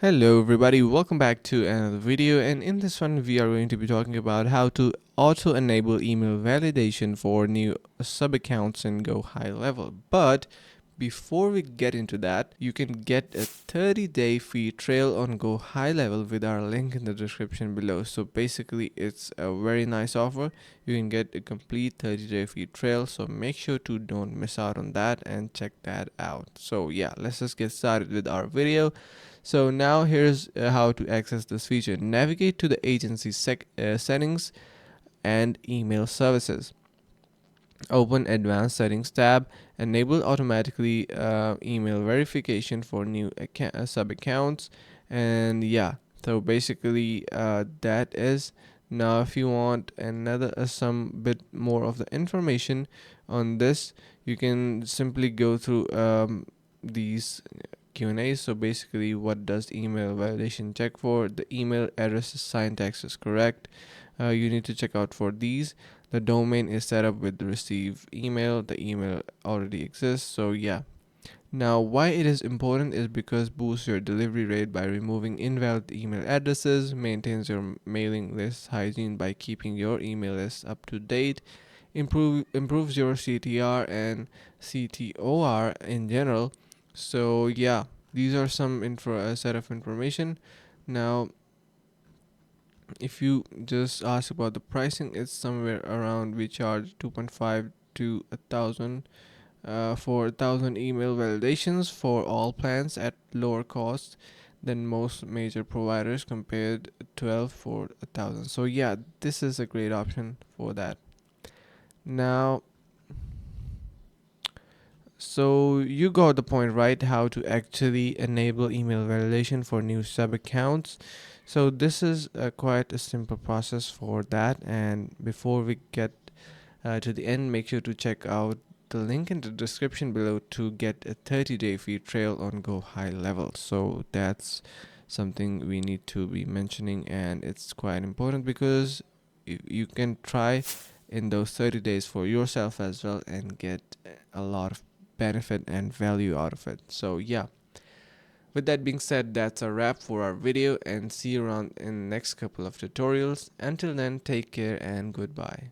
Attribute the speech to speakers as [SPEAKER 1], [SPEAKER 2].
[SPEAKER 1] Hello everybody, welcome back to another video, and in this one we are going to be talking about how to auto enable email validation for new sub accounts in GoHighLevel. But before we get into that, you can get a 30-day free trial on GoHighLevel with our link in the description below. So basically it's a very nice offer. You can get a complete 30-day free trial, so make sure to don't miss out on that and check that out. So yeah, let's just get started with our video. So now here's how to access this feature. Navigate to the agency settings and email services. Open advanced settings tab. Enable automatically email verification for new sub accounts. And yeah, so basically that is. Now if you want another some bit more of the information on this, you can simply go through these Q&A. So basically, what does email validation check for? The email address syntax is correct. You need to check out for these. The domain is set up with the receive email. The email already exists. So yeah. Now, why it is important is because boosts your delivery rate by removing invalid email addresses, maintains your mailing list hygiene by keeping your email list up to date, improves your CTR and CTOR in general. So yeah, these are some set of information. Now if you just ask about the pricing, it's somewhere around, we charge 2.5 to 1,000 for 1,000 email validations for all plans at lower cost than most major providers, compared 12 for 1,000. So yeah, this is a great option for that. Now, so you got the point, right? How to actually enable email validation for new sub accounts. So this is quite a simple process for that. And before we get to the end, make sure to check out the link in the description below to get a 30-day free trial on GoHighLevel. So that's something we need to be mentioning, and it's quite important because you can try in those 30 days for yourself as well and get a lot of benefit and value out of it. So yeah, with that being said, that's a wrap for our video, and see you around in the next couple of tutorials. Until then, take care and goodbye.